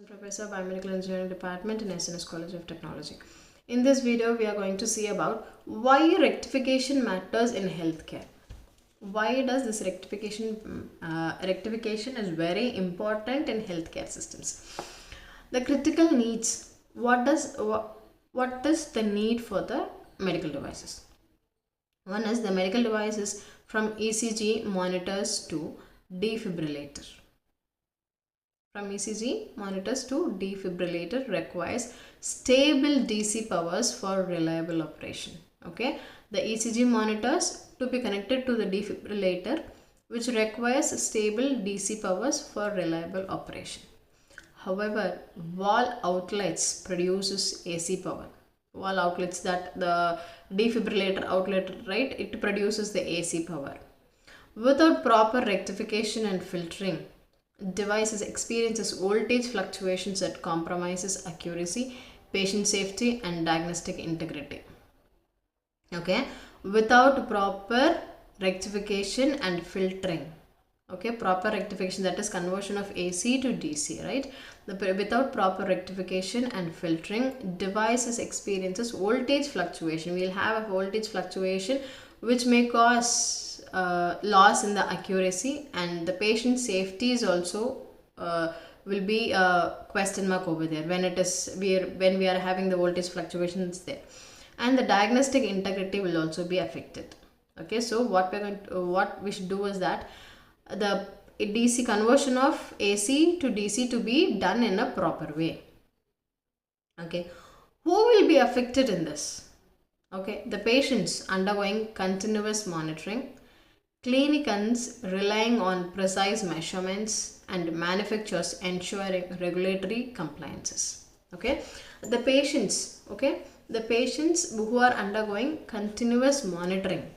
Professor of Biomedical Engineering Department in SNS College of Technology. In this video, we are going to see about why rectification matters in healthcare. Why does this rectification is very important in healthcare systems? The critical needs. What is the need for the medical devices? One is the medical devices from ECG monitors to defibrillator. From ECG monitors to defibrillator requires stable DC powers for reliable operation. Okay, the ECG monitors to be connected to the defibrillator, which requires stable DC powers for reliable operation. However, wall outlets produces AC power. Wall outlets, that the defibrillator outlet, right, it produces the AC power. Without proper rectification and filtering, devices experiences voltage fluctuations that compromises accuracy, patient safety and diagnostic integrity. Okay, without proper rectification and filtering. Okay, proper rectification, that is conversion of AC to DC, right? Without proper rectification and filtering, devices experiences voltage fluctuation. We'll have a voltage fluctuation which may cause loss in the accuracy, and the patient safety is also will be a question mark over there when we are having the voltage fluctuations there, and the diagnostic integrity will also be affected. Okay, so what we should do is that the DC conversion of AC to DC to be done in a proper way. Okay, who will be affected in this? Okay, the patients undergoing continuous monitoring, clinicians relying on precise measurements, and manufacturers ensuring regulatory compliances. Okay, the patients who are undergoing continuous monitoring.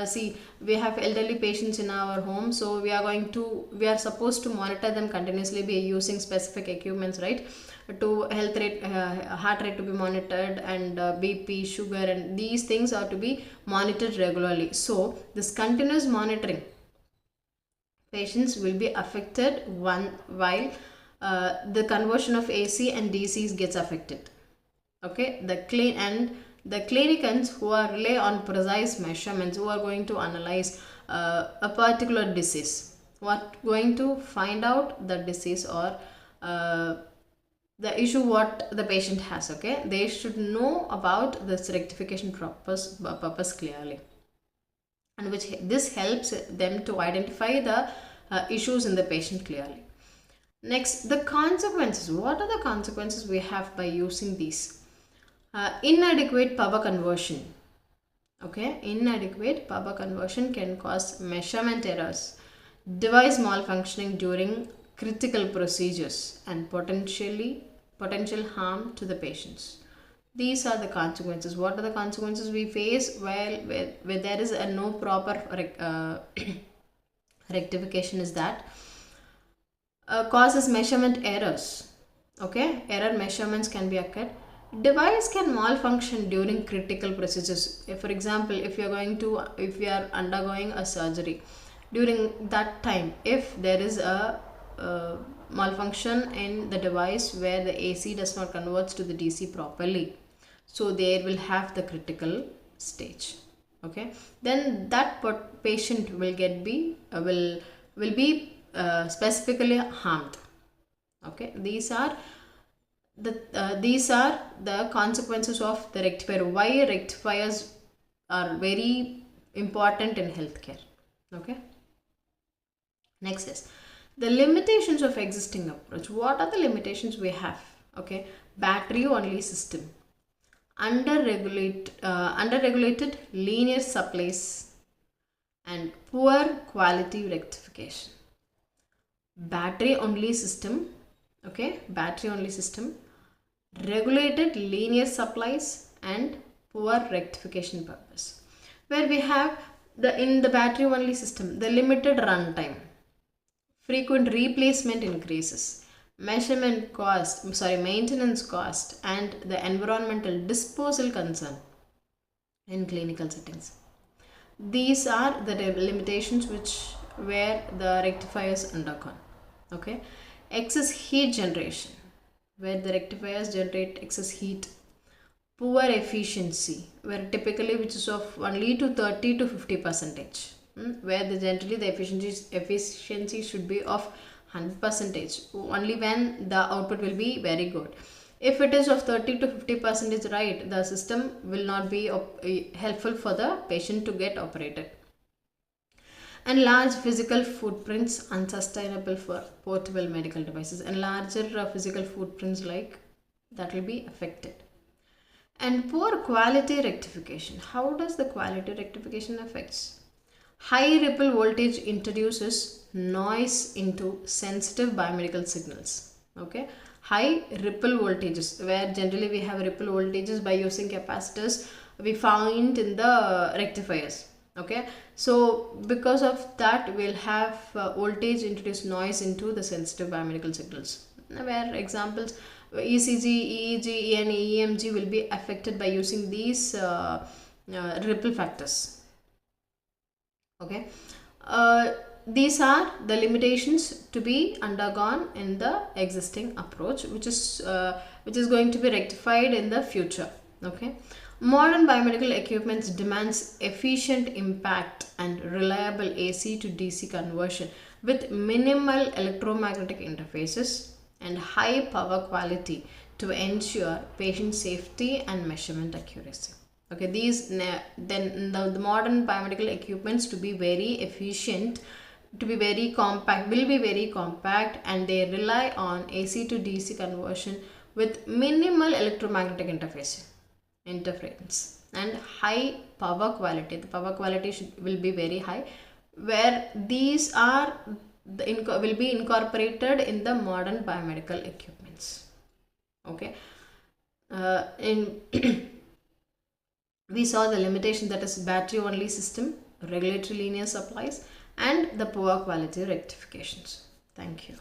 See, we have elderly patients in our home, so we are supposed to monitor them continuously by using specific equipments, right? To health rate, heart rate to be monitored, and BP, sugar, and these things are to be monitored regularly. So this continuous monitoring, patients will be affected while the conversion of AC and DC gets affected. Okay, the clinicians who are rely on precise measurements, who are going to analyze a particular disease, going to find out the disease or the issue what the patient has. Okay, they should know about this rectification purpose clearly, and this helps them to identify the issues in the patient clearly. Next, the consequences. What are the consequences we have by using these? Inadequate power conversion. Okay, inadequate power conversion can cause measurement errors, device malfunctioning during critical procedures, and potential harm to the patients. These are the consequences. What are the consequences we face while where there is no proper rectification? Is that causes measurement errors. Okay, error measurements can be occurred. Device can malfunction during critical procedures. For example, if you are undergoing a surgery, during that time, if there is a malfunction in the device where the AC does not convert to the DC properly, so there will have the critical stage. Okay, then that patient will be specifically harmed. Okay, these are the consequences of the rectifier. Why rectifiers are very important in healthcare. Okay, next is the limitations of existing approach. What are the limitations we have? Okay, battery only system, under-regulated linear supplies, and poor quality rectification. Battery only system. Okay, battery only system, regulated linear supplies, and poor rectification purpose. Where we have in the battery only system, the limited runtime, frequent replacement increases, maintenance cost, and the environmental disposal concern in clinical settings. These are the limitations where the rectifiers undergone. Okay, excess heat generation. where the rectifiers generate excess heat. Poor efficiency, where typically which is of only to 30 to 50 percentage, where the generally the efficiency should be of 100 percentage, only when the output will be very good. If it is of 30 to 50 percentage, right, the system will not be helpful for the patient to get operated. And large physical footprints unsustainable for portable medical devices, and larger physical footprints like that will be affected. And poor quality rectification. How does the quality rectification affects? High ripple voltage introduces noise into sensitive biomedical signals. Okay, high ripple voltages, where generally we have ripple voltages by using capacitors, we find in the rectifiers. Okay, so because of that we'll have voltage introduce noise into the sensitive biomedical signals, where examples ECG, EEG and EMG will be affected by using these ripple factors. Okay, these are the limitations to be undergone in the existing approach, which is going to be rectified in the future. Okay, modern biomedical equipments demands efficient impact and reliable AC to DC conversion with minimal electromagnetic interfaces and high power quality to ensure patient safety and measurement accuracy. Okay, these then the modern biomedical equipments to be very efficient, to be very compact, will be very compact, and they rely on AC to DC conversion with minimal electromagnetic interference and high power quality. The power quality will be very high, where these are will be incorporated in the modern biomedical equipments. Okay, in we saw the limitation, that is battery only system, regulatory linear supplies, and the poor quality rectifications. Thank you.